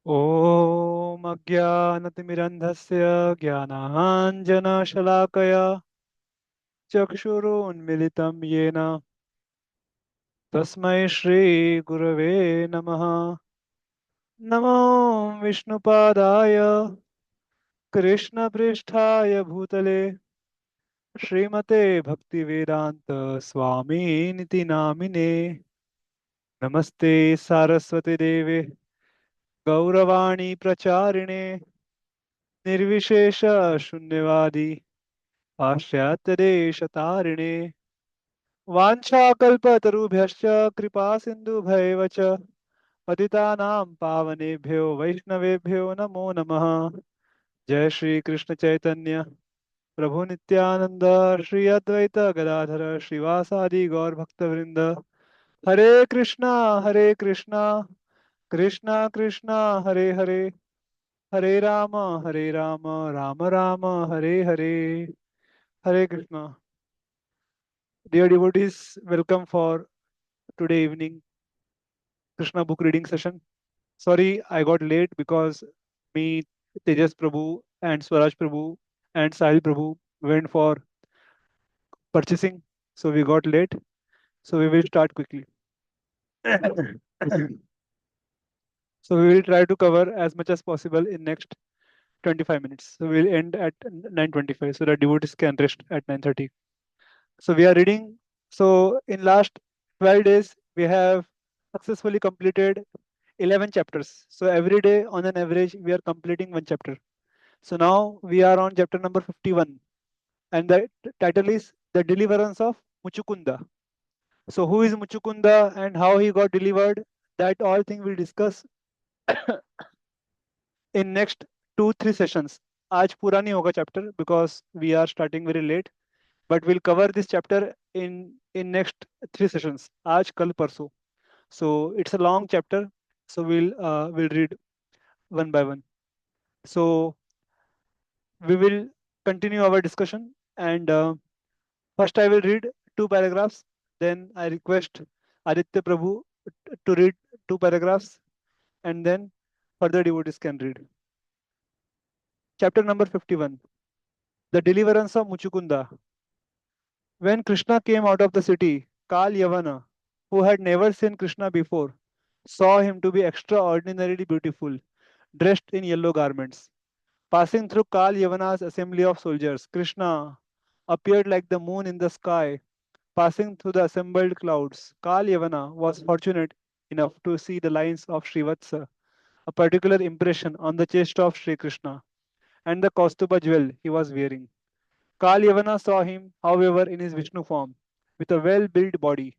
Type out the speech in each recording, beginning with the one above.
ॐ अज्ञानतिमिरन्धस्य ज्ञानाञ्जनशलाकया चक्षुरुन्मिलितं येन तस्मै श्रीगुरवे नमः। नमो विष्णुपादाय कृष्णपृष्ठाय भूतले श्रीमते भक्तिवेदान्त स्वामीनिति नामिने। नमस्ते सारस्वती देवे गौरवाणी प्रचारिणे निर्विशेष शून्यवादी पाश्चात्यदेशतारिणे वाञ्छाकल्पतरुभ्यश्च कृपा सिन्धुभैव च पतितानां पावनेभ्यो वैष्णवेभ्यो नमो नमः। जय श्री कृष्ण चैतन्य प्रभु नित्यानंद श्री अद्वैत गदाधर श्रीवासादि गौर भक्तवृंद। हरे कृष्णा कृष्णा कृष्णा हरे हरे हरे राम राम राम हरे हरे। हरे Krishna. Dear devotees, welcome for today evening Krishna book reading session. Sorry, I got late because me, Tejas Prabhu, and Swaraj Prabhu and Sahil Prabhu went for purchasing, so we got late. So we will start quickly. So we will try to cover as much as possible in next 25 minutes. So we'll end at 9:25 so that devotees can rest at 9:30. So we are reading. So in last 12 days we have successfully completed 11 chapters. So every day on an average we are completing one chapter. So now we are on chapter number 51 and the title is The Deliverance of Mucukunda. So who is Mucukunda and how he got delivered, that all thing we'll discuss in next 2-3 sessions. आज पूरा नहीं होगा chapter because we are starting very late, but we'll cover this chapter in next 3 sessions. आज कल परसों. So it's a long chapter. So we'll read one by one. So we will continue our discussion and first I will read two paragraphs. Then I request Aditya Prabhu to read two paragraphs and then further devotees can read. Chapter number 51. The Deliverance of Mucukunda. When Krishna came out of the city, Kālayavana, who had never seen Krishna before, saw him to be extraordinarily beautiful, dressed in yellow garments. Passing through Kālayavana's assembly of soldiers, Krishna appeared like the moon in the sky, passing through the assembled clouds. Kālayavana was fortunate enough to see the lines of Srivatsa, a particular impression on the chest of Sri Krishna, and the Kaustuba jewel he was wearing. Kālayavana saw him, however, in his Vishnu form, with a well-built body,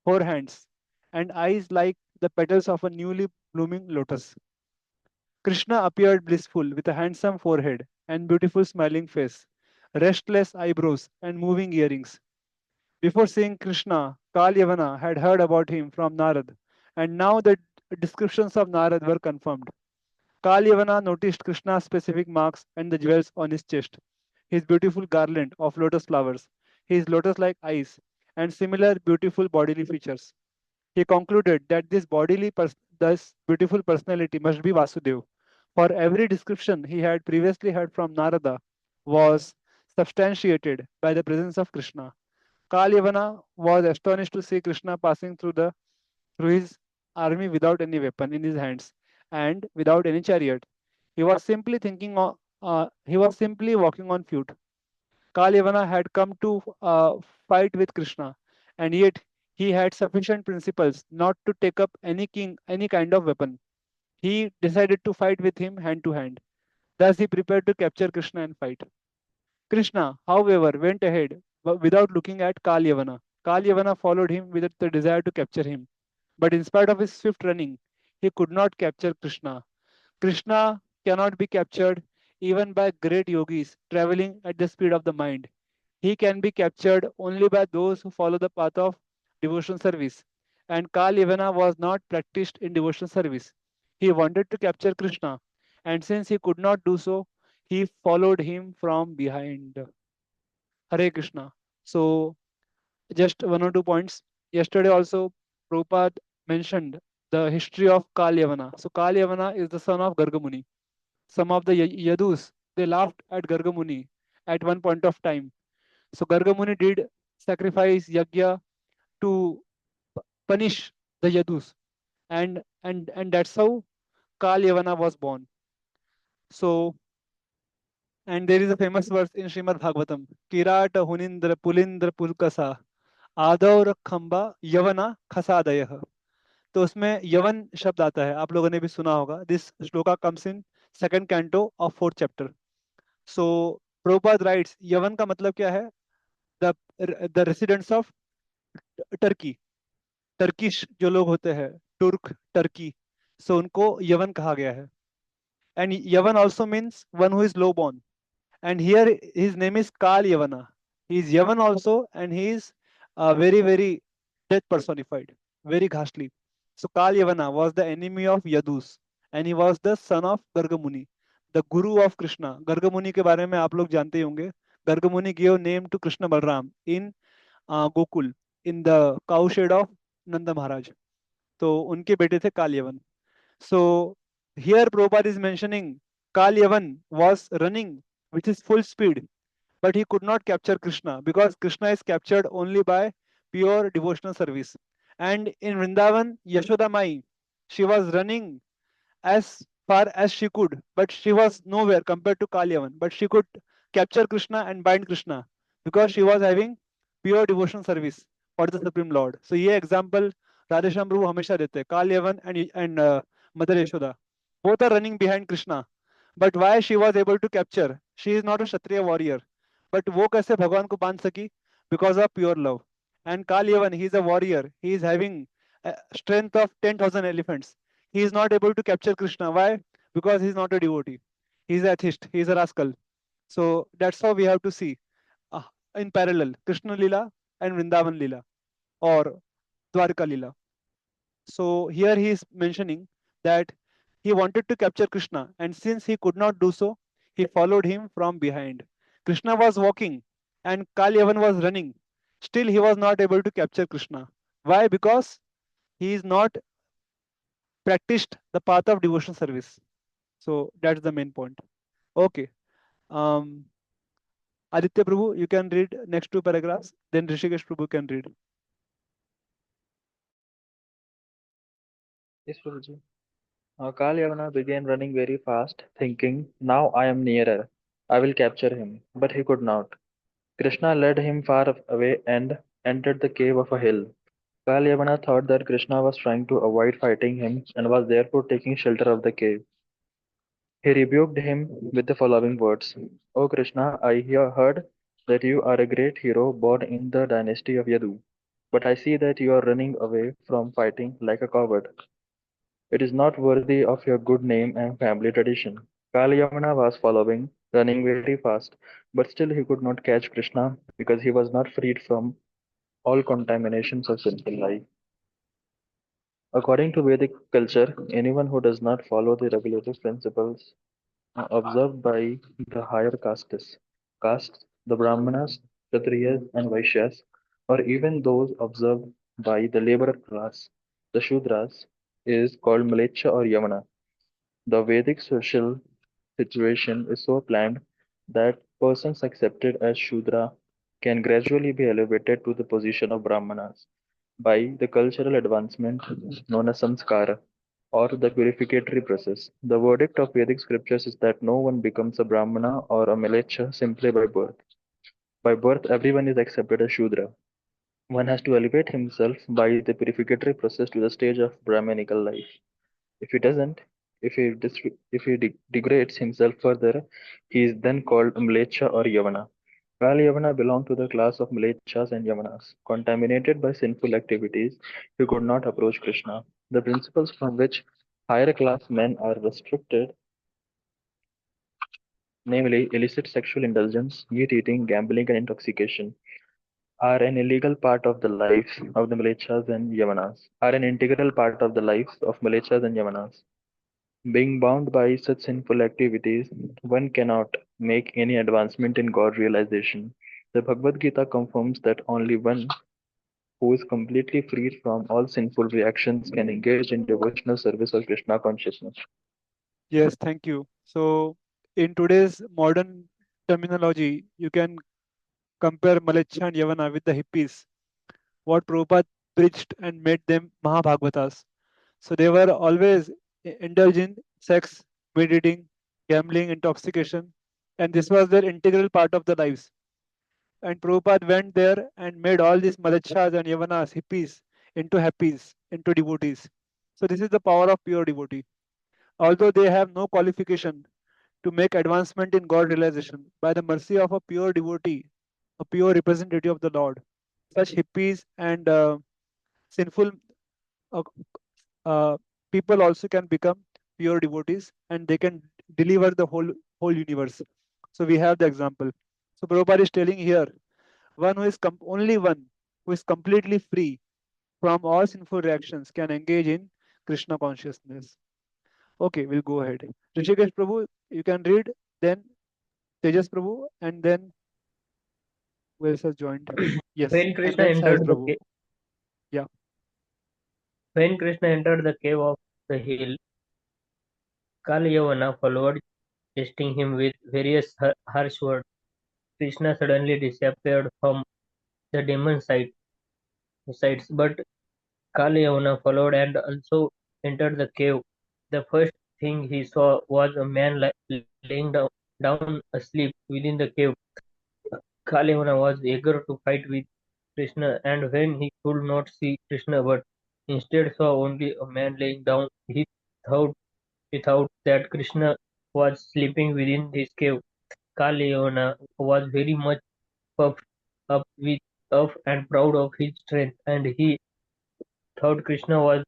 four hands, and eyes like the petals of a newly blooming lotus. Krishna appeared blissful with a handsome forehead and beautiful smiling face, restless eyebrows, and moving earrings. Before seeing Krishna, Kālayavana had heard about him from Narad, and now the descriptions of Narad were confirmed. Kālayavana noticed Krishna's specific marks and the jewels on his chest, his beautiful garland of lotus flowers, his lotus-like eyes, and similar beautiful bodily features. He concluded that this beautiful personality must be Vasudev, for every description he had previously heard from Narada was substantiated by the presence of Krishna. Kālayavana was astonished to see Krishna passing through his army without any weapon in his hands and without any chariot. He was simply walking on foot. Kālayavana had come to fight with Krishna, and yet he had sufficient principles not to take up any kind of weapon. He decided to fight with him hand to hand. Thus he prepared to capture Krishna and fight. Krishna, however, went ahead without looking at Kālayavana. Kālayavana followed him with the desire to capture him. But in spite of his swift running, he could not capture Krishna. Krishna cannot be captured even by great yogis traveling at the speed of the mind. He can be captured only by those who follow the path of devotion service. And Kālayavana was not practiced in devotion service. He wanted to capture Krishna, and since he could not do so, he followed him from behind. Hare Krishna. So, just one or two points. Yesterday also, Prabhupada mentioned the history of Kālayavana. So Kālayavana is the son of Gargamuni. Some of the Yadus, they laughed at Gargamuni at one point of time. So Gargamuni did sacrifice yagya to punish the Yadus, and that's how Kālayavana was born. So, and there is a famous verse in Srimad Bhagavatam, Kirat Hunindra Pulindra Pulkasa आदौर खंबा यवना खसादय। तो उसमें यवन शब्द आता है, आप लोगों ने भी सुना होगा। This shloka comes in second canto of fourth chapter. So Prabhupada rights, यवन का मतलब क्या है? The the residents of Turkey, Turkish जो लोग होते हैं, तुर्क, टर्की, सो उनको यवन कहा गया है। एंड यवन also means one who is low born, and here his name is Kālayavana. He is Yavan also, and he is very, very death personified, very ghastly. So Kālayavana was the enemy of Yadus, and he was the son of Gargamuni, the guru of Krishna. Gargamuni के बारे में आप लोग जानते ही होंगे। Gargamuni gave name to Krishna Balram in Gokul, in the cowshed of Nanda Maharaj. तो उनके बेटे थे Kalayavana. So here Prabhupada is mentioning Kālayavana was running with his full speed, but he could not capture Krishna because Krishna is captured only by pure devotional service. And in Vrindavan, Yashoda Mai, she was running as far as she could, but she was nowhere compared to Kalyavan. But she could capture Krishna and bind Krishna because she was having pure devotional service for the Supreme Lord. So ये example Radhesham Prabhu हमेशा देते हैं, Kalyavan and Mother Yashoda. Both are running behind Krishna. But why she was able to capture? She is not a Kshatriya warrior. But वो कैसे भगवान को बांध सकी? Because of pure love. And Kalyavan, he is a warrior. He is having a strength of 10,000 elephants. He is not able to capture Krishna. Why? Because he is not a devotee. He is an atheist. He is a rascal. So that's how we have to see uh, in parallel Krishna Lila and Vrindavan Lila or Dwarka Lila. So here he is mentioning that he wanted to capture Krishna, and since he could not do so, he followed him from behind. Krishna was walking and Kalyavan was running. Still, he was not able to capture Krishna. Why? Because he is not practiced the path of devotional service. So that's the main point. Okay. Um, Aditya Prabhu, you can read next two paragraphs. Then Rishikesh Prabhu can read. Yes, Prabhuji. Kālayavana began running very fast, thinking, "Now I am nearer. I will capture him." But he could not. Krishna led him far away and entered the cave of a hill. Kālayavana thought that Krishna was trying to avoid fighting him and was therefore taking shelter of the cave. He rebuked him with the following words: "O Krishna, I heard that you are a great hero born in the dynasty of Yadu, but I see that you are running away from fighting like a coward. It is not worthy of your good name and family tradition." Kalyamana was following, running very fast, but still he could not catch Krishna because he was not freed from all contaminations of sinful life. According to Vedic culture, anyone who does not follow the regulative principles observed by the higher castes, the Brahmanas, Kshatriyas, and Vaishyas, or even those observed by the laborer class, the Shudras, is called Mlecha or Yamana. The Vedic social situation is so planned that persons accepted as Shudra can gradually be elevated to the position of Brahmanas by the cultural advancement known as samskara or the purificatory process. The verdict of Vedic scriptures is that no one becomes a Brahmana or a Mlecha simply by birth. By birth, everyone is accepted as Shudra. One has to elevate himself by the purificatory process to the stage of Brahmanical life. If he doesn't, if he degrades himself further, he is then called Mlecha or Yavana. Kalyavana belonged to the class of Mlechas and Yavanas. Contaminated by sinful activities, he could not approach Krishna. The principles from which higher class men are restricted, namely illicit sexual indulgence, meat eating, gambling, and intoxication, are an illegal part of the lives of the Mlechas and Yavanas, are an integral part of the lives of Mlechas and Yavanas. Being bound by such sinful activities, one cannot make any advancement in God realization. The Bhagavad Gita confirms that only one who is completely freed from all sinful reactions, can engage in devotional service or Krishna consciousness. Yes, thank you. So, in today's modern terminology, you can compare Malechha and Yavana with the hippies, what Prabhupada preached and made them Mahabhagavatas. So, they were always indulging sex, weed eating, gambling, intoxication, and this was their integral part of their lives. And Prabhupada went there and made all these Malechhas and Yavanas, hippies, into happies, into devotees. So, this is the power of pure devotee. Although they have no qualification to make advancement in God realization, by the mercy of a pure devotee, a pure representative of the Lord, such hippies and sinful uh, uh, people also can become pure devotees and they can deliver the whole universe. So we have the example. So Prabhupada is telling here, one who is only one who is completely free from all sinful reactions can engage in Krishna consciousness. Okay, we'll go ahead. Rishikesh Prabhu, you can read, then Tejas Prabhu, and then who else has joined? Yes, When and Krishna then Sahaj entered the Prabhu. cave, Yeah. when Krishna entered the cave of the hill, Kālayavana followed, testing him with various harsh words. Krishna suddenly disappeared from the demon sights, but Kālayavana followed and also entered the cave. The first thing he saw was a man laying down asleep within the cave. Kālayavana was eager to fight with Krishna, and when he could not see Krishna but instead saw only a man laying down, thought he thought that Krishna was sleeping within his cave. Kālayavana was very much puffed up and proud of his strength, and he thought Krishna was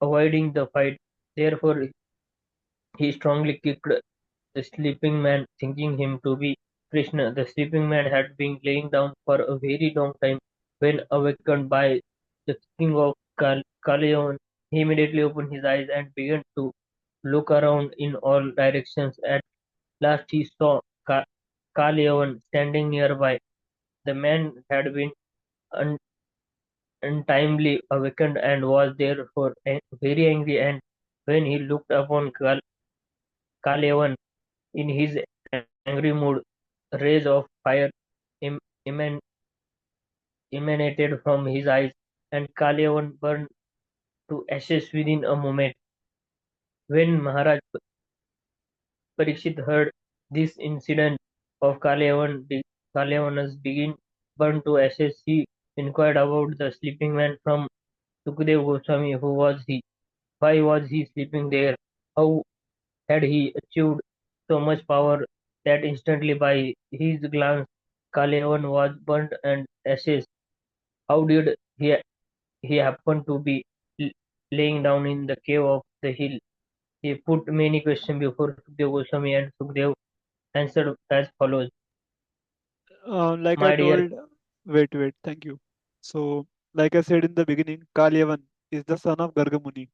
avoiding the fight. Therefore, he strongly kicked the sleeping man, thinking him to be Krishna. The sleeping man had been lying down for a very long time. When awakened by the kicking of Kālayavana, he immediately opened his eyes and began to look around in all directions. At last, he saw Kālayavana standing nearby. The man had been un- untimely awakened and was therefore very angry. And when he looked upon Kālayavana in his angry mood, rays of fire em- eman- emanated from his eyes, and Kālayavana burned to ashes within a moment. When Maharaj Parikshit heard this incident of Kālayavana's being burned to ashes, he inquired about the sleeping man from Sukadeva Goswami. Who was he? Why was he sleeping there? How had he achieved so much power that instantly by his glance Kālayavana was burnt and ashes? How did he happen to be l- laying down in the cave of the hill? He put many questions before Sukadeva Goswami, and Sukadeva answered as follows. Like I My dear, told, wait, thank you. So, like I said in the beginning, Kalyavan is the son of Gargamuni.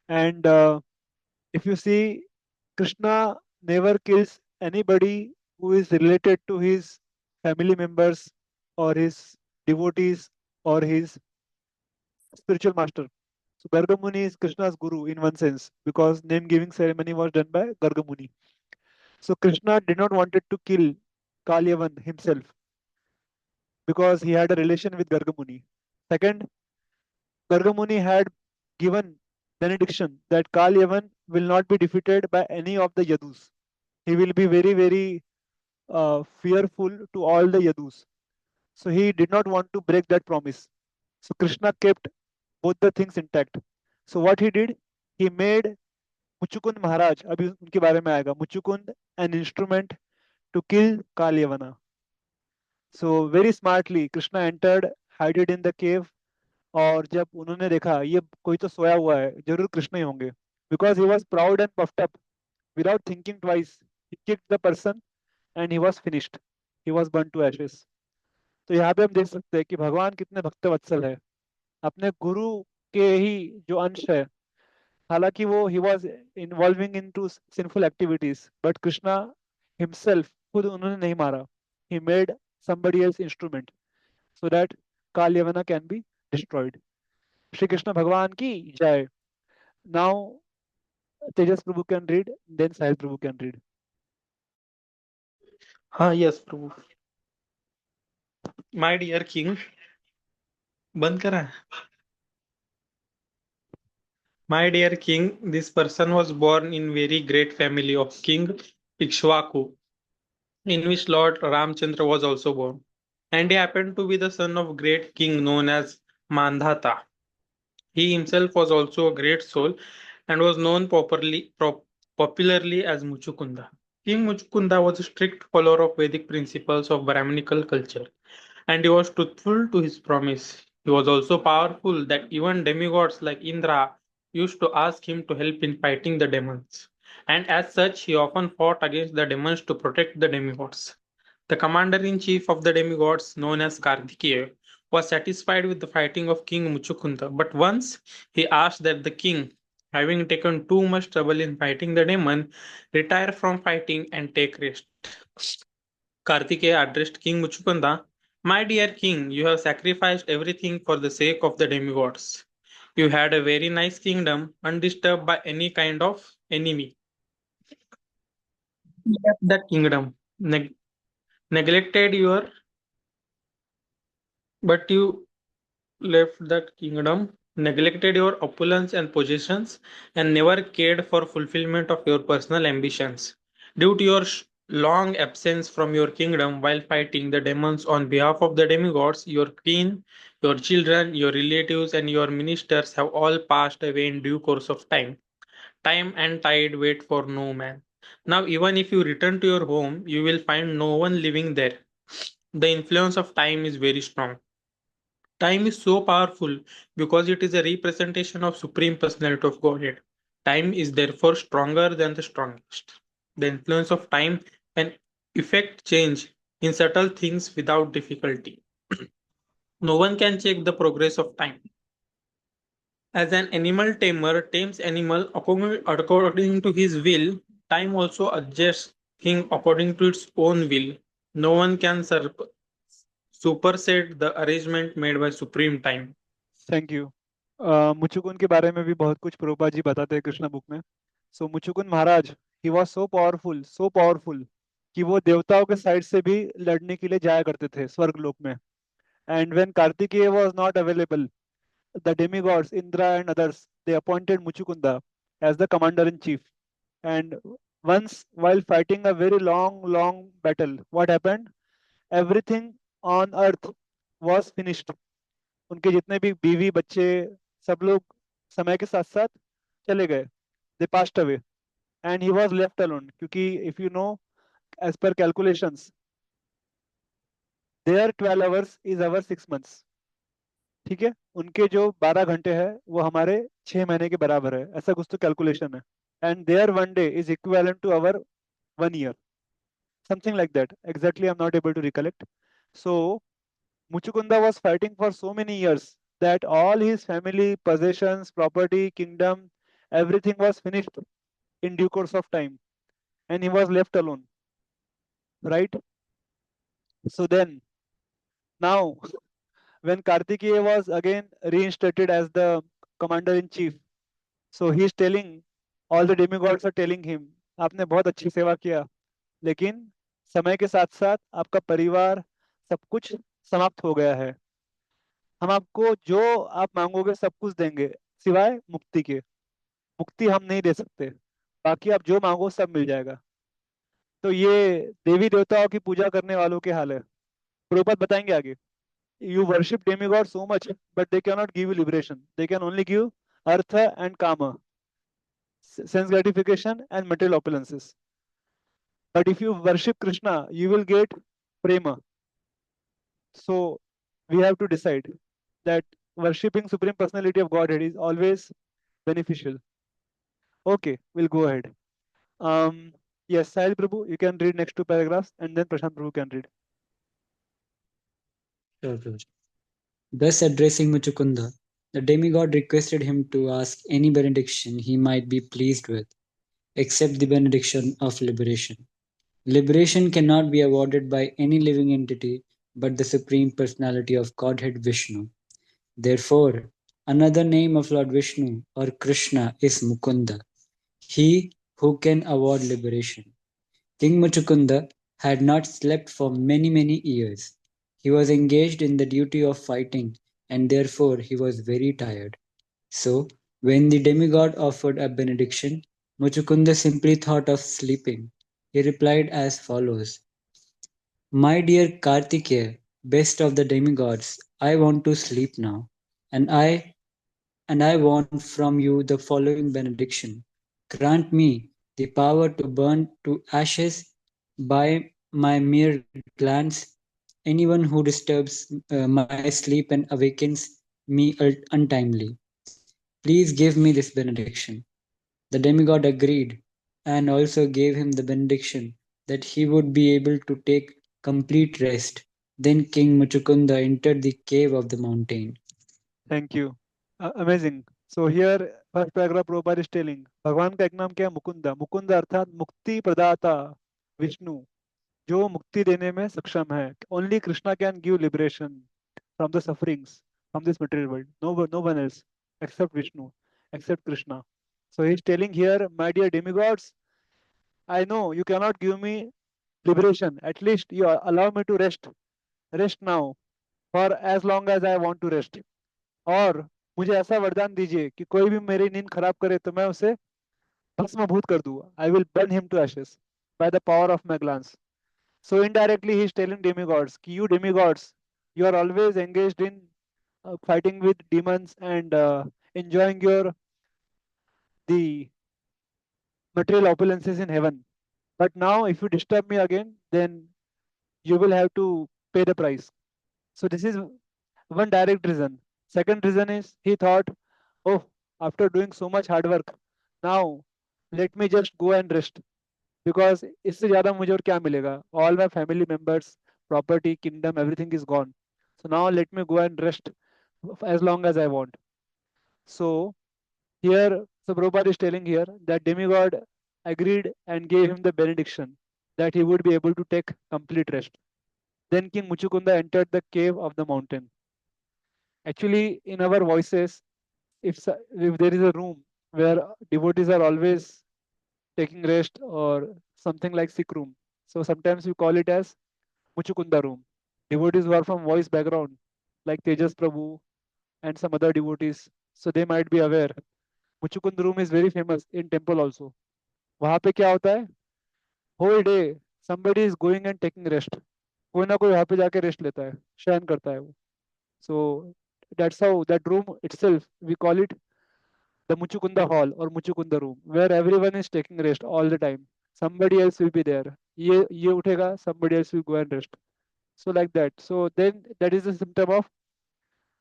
And if you see, Krishna never kills anybody who is related to his family members or his devotees or his spiritual master. So Gargamuni is Krishna's guru in one sense because name giving ceremony was done by Gargamuni. So Krishna did not wanted to kill Kalyavan himself because he had a relation with Gargamuni. Second, Gargamuni had given benediction that Kalyavan will not be defeated by any of the Yadus. He will be very fearful to all the Yadus. So he did not want to break that promise. So Krishna kept both the things intact. So what he did, he made Muchukunda महाराज अभी उनके बारे में आएगा Muchukunda an instrument to kill Kālayavana. So very smartly Krishna entered, hid in the cave और जब उन्होंने देखा ये कोई तो सोया हुआ है जरूर कृष्ण ही होंगे because he was proud and puffed up without thinking twice he kicked the person and he was finished. He was burned to ashes. तो यहाँ पे हम देख सकते हैं कि भगवान कितने भक्त वत्सल है अपने गुरु के ही जो अंश है हालांकि वो ही was involving into sinful activities but Krishna himself खुद उन्होंने नहीं मारा he made somebody else instrument so that Kalyavana can be destroyed. Shri Krishna Bhagwan ki jai. Now Tejas Prabhu can read, then Sahil Prabhu can read. Yes, Prabhu. My dear king, बंद करा है? My dear king, this person was born in very great family of King Ikshvaku, in which Lord Ramchandra was also born. And he happened to be the son of great king known as Mandhata. He himself was also a great soul and was known popularly as Mucukunda. King Mucukunda was a strict follower of Vedic principles of Brahminical culture, and he was truthful to his promise. He was also powerful that even demigods like Indra used to ask him to help in fighting the demons. And as such, he often fought against the demons to protect the demigods. The commander-in-chief of the demigods, known as Kārttikeya, was satisfied with the fighting of King Mucukunda, but once he asked that the king, having taken too much trouble in fighting the demon, retire from fighting and take rest. Kārttikeya addressed King Mucukunda, "My dear king, you have sacrificed everything for the sake of the demigods. You had a very nice kingdom, undisturbed by any kind of enemy. You left that kingdom, neglected your, but you left that kingdom, neglected your opulence and possessions, and never cared for fulfillment of your personal ambitions. Due to your long absence from your kingdom while fighting the demons on behalf of the demigods, your queen, your children, your relatives, and your ministers have all passed away in due course of time. Time and tide wait for no man. Now, even if you return to your home, you will find no one living there. The influence of time is very strong. Time is so powerful because it is a representation of Supreme Personality of Godhead. Time is therefore stronger than the strongest. The influence of time can effect change in subtle things without difficulty. No one can check the progress of time. As an animal tamer tames animal according to his will, time also adjusts him according to its own will. No one can supersede the arrangement made by Supreme Time. Thank you. Muchukunda के बारे में भी बहुत कुछ प्रभुपाद जी बताते हैं Krishna book में. सो मुचुकुंद महाराज, he was so powerful कि वो देवताओं के साइड से भी लड़ने के लिए जाया करते थे स्वर्ग लोक में. And when Kartikeya was not available, the demigods Indra and others, they appointed Muchukunda as the commander in chief. And once, while fighting a very long battle, what happened? Everything on earth was finished. उनके जितने भी बीवी बच्चे सब लोग समय के साथ साथ चले गए. They passed away and he was left alone. क्योंकि if you know, as per calculations, their 12 hours is our 6 months. ठीक है, उनके जो 12 घंटे है वो हमारे 6 महीने के बराबर है, ऐसा कुछ तो कैलकुलेशन है. And their one day is equivalent to our 1 year, something like that. Exactly, I'm not able to recollect. So Muchukunda was fighting for so many years that all his family, possessions, property, kingdom, everything was finished in due course of time, and he was left alone, right? So then, now, when Kartikeya was again reinstated as the commander in chief, so he is telling, all the demigods are telling him, आपने बहुत अच्छी सेवा किया, लेकिन समय के साथ साथ आपका परिवार सब कुछ समाप्त हो गया है. हम आपको जो आप मांगोगे सब कुछ देंगे, सिवाय मुक्ति के. मुक्ति हम नहीं दे सकते, बाकी आप जो मांगो सब मिल जाएगा. तो ये देवी देवताओं की पूजा करने वालों के हाल है. प्रभुपाद बताएंगे आगे. You worship demigod so much, but they cannot give you liberation. They can only give artha and kama, sense gratification and material opulences. But if you worship Krishna, you will get prema. So we have to decide that worshipping Supreme Personality of Godhead is always beneficial. Okay, we'll go ahead. Yes, Sahil Prabhu, you can read next two paragraphs, and then Prashant Prabhu can read. Sure, sure. Thus addressing Muchukunda, the demigod requested him to ask any benediction he might be pleased with, except the benediction of liberation. Liberation cannot be awarded by any living entity but the Supreme Personality of Godhead Vishnu. Therefore, another name of Lord Vishnu or Krishna is Mukunda, he who can award liberation. King Mucukunda had not slept for many, many years. He was engaged in the duty of fighting, and therefore he was very tired. So, when the demigod offered a benediction, Mucukunda simply thought of sleeping. He replied as follows: My dear Kārttikeya, best of the demigods, I want to sleep now, and I want from you the following benediction. Grant me the power to burn to ashes by my mere glance anyone who disturbs my sleep and awakens me untimely. Please give me this benediction. The demigod agreed and also gave him the benediction that he would be able to take complete rest. Then King Muchukunda entered the cave of the mountain. Thank you. Amazing. So here first paragraph Prabhupada is telling भगवान का एक नाम क्या है? मुकुंदा. मुकुंदा अर्थात मुक्ति प्रदाता विष्णु, जो मुक्ति देने में सक्षम है. Only Krishna can give liberation from the sufferings from this material world. No one else except Vishnu, except Krishna. So he is telling here, my dear demigods, I know you cannot give me liberation. At least you allow me to rest now for as long as I want to rest. और मुझे ऐसा वरदान दीजिए कि कोई भी मेरी नींद खराब करे तो मैं उसे भस्मभूत कर दूँ. I will burn him to ashes by the power of my glance. So indirectly he is telling demigods कि you demigods, you are always engaged in fighting with demons and enjoying the material opulences in heaven. But now if you disturb me again, then you will have to pay the price. So this is one direct reason. Second reason is he thought, oh, after doing so much hard work, now let me just go and rest. Because इससे ज़्यादा मुझे और क्या मिलेगा? All my family members, property, kingdom, everything is gone. So now let me go and rest as long as I want. So here, so Prabhupada is telling here that demigod agreed and gave him the benediction that he would be able to take complete rest. Then King Muchukunda entered the cave of the mountain. Actually, in our voices, if there is a room where devotees are always taking rest or something like sick room, so sometimes we call it as Muchukunda room. Devotees who are from voice background, like Tejas Prabhu and some other devotees, so they might be aware. Muchukund room is very famous in temple also. वहाँ पे क्या होता है? Whole day somebody is going and taking rest. कोई ना कोई वहाँ पे जाके रेस्ट लेता है, शयन करता है वो. So that's how that room itself we call it the Muchukunda hall or Muchukunda room, where everyone is taking rest all the time. Somebody else will be there. ये उठेगा, somebody else will go and rest. So like that. So then that is a symptom of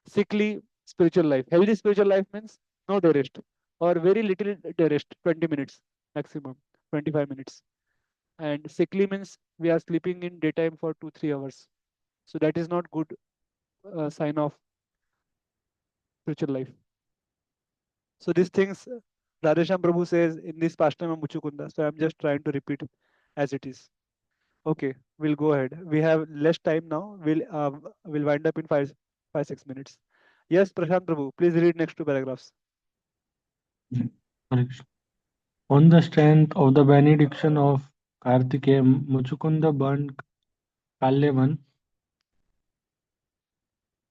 sickly spiritual life. Healthy spiritual life means no day rest or very little day rest, 20 minutes maximum, 25 minutes. And sickly means we are sleeping in daytime for 2-3 hours. So that is not good sign of spiritual life. So these things Radhesham Prabhu says in this pastime of Muchukunda. So I'm just trying to repeat as it is. Okay, we'll go ahead. We have less time now. We'll wind up in 5-6 minutes. Yes, Prashant Prabhu, please read next two paragraphs. Correct. On the strength of the benediction of Kārttikeya, Mucukunda burned Kālayavana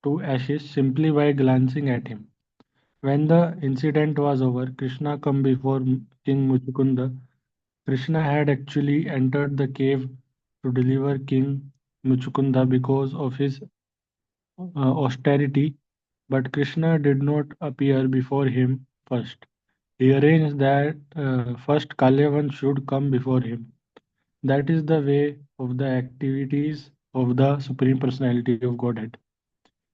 to ashes simply by glancing at him. When the incident was over, Krishna came before King Mucukunda. Krishna had actually entered the cave to deliver King Mucukunda because of his austerity, but Krishna did not appear before him first. He arranged that first Kālayavana should come before him. That is the way of the activities of the Supreme Personality of Godhead.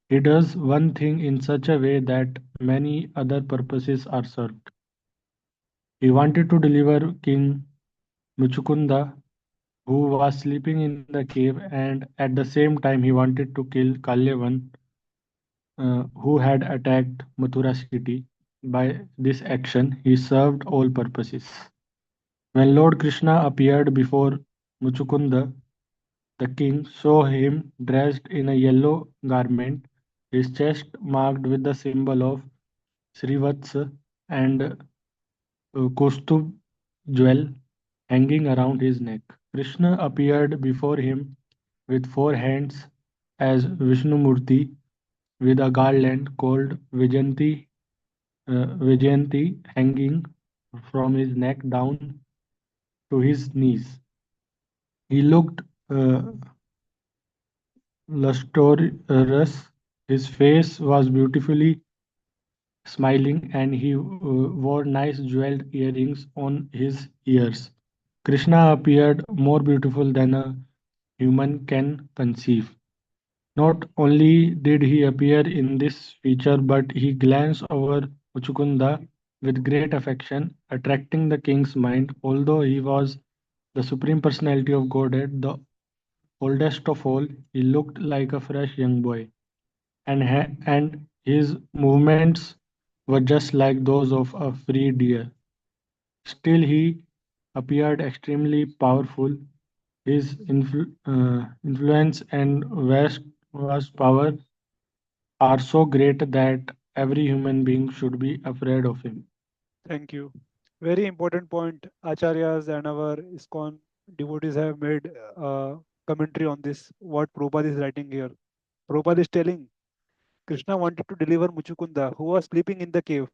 He does one thing in such a way that many other purposes are served. He wanted to deliver King Mucukunda, who was sleeping in the cave, and at the same time he wanted to kill Kālayavana, who had attacked Mathurā City. By this action, he served all purposes. When Lord Krishna appeared before Mucukunda, the king saw him dressed in a yellow garment his chest marked with the symbol of Srivatsa and Kaustubh jewel hanging around his neck. Krishna appeared before him with four hands as Vishnumurti with a garland called Vijayanti hanging from his neck down to his knees. He looked lustrous, his face was beautifully smiling, and he wore nice jeweled earrings on his ears. Krishna appeared more beautiful than a human can conceive. Not only did he appear in this feature, but he glanced over Muchukunda with great affection, attracting the king's mind. Although he was the Supreme Personality of Godhead, the oldest of all, he looked like a fresh young boy, and his movements were just like those of a free deer. Still, he appeared extremely powerful. His influence and vast power are so great that every human being should be afraid of him. Thank you. Very important point. Acharyas and our ISKCON devotees have made commentary on this. What Prabhupada is writing here. Prabhupada is telling Krishna wanted to deliver Muchukunda, who was sleeping in the cave,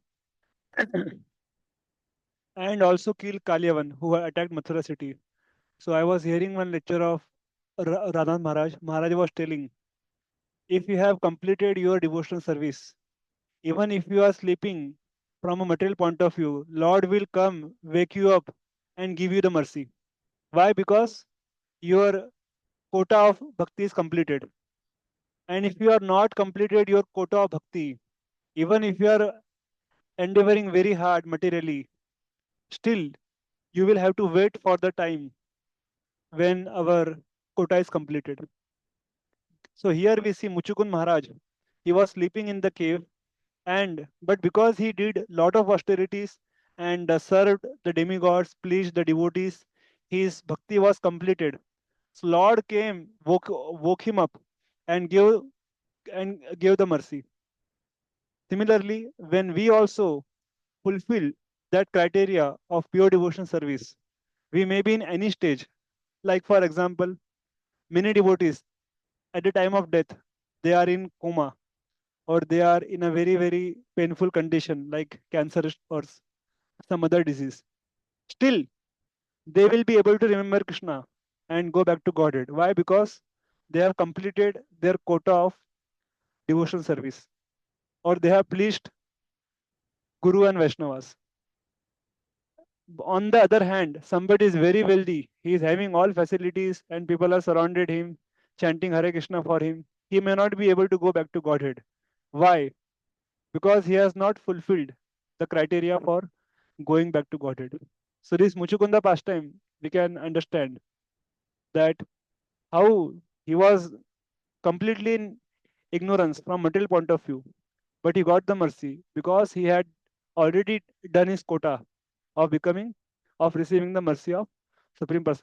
and also kill Kālayavana, who had attacked Mathurā City. So I was hearing one lecture of Radhan Maharaj. Maharaj was telling, if you have completed your devotional service, even if you are sleeping from a material point of view, Lord will come, wake you up, and give you the mercy. Why? Because your quota of bhakti is completed. And if you are not completed your quota of bhakti, even if you are endeavoring very hard materially, still you will have to wait for the time when our quota is completed. So here we see Muchukund Maharaj. He was sleeping in the cave, and but because he did lot of austerities and served the demigods, pleased the devotees, his bhakti was completed. So Lord came, woke him up, and gave the mercy. Similarly, when we also fulfill that criteria of pure devotion service, we may be in any stage. Like for example, many devotees at the time of death, they are in coma, or they are in a very painful condition like cancer or some other disease. Still, they will be able to remember Krishna and go back to Godhead. Why? Because they have completed their quota of devotional service, or they have pleased Guru and Vaishnavas. On the other hand, somebody is very wealthy, he is having all facilities, and people are surrounded him, chanting Hare Krishna for him. He may not be able to go back to Godhead. Why? Because he has not fulfilled the criteria for going back to Godhead. So this Muchukunda pastime, we can understand that how he was completely in ignorance from material point of view, but he got the mercy because he had already done his quota of becoming, of receiving the mercy of Supreme Personality.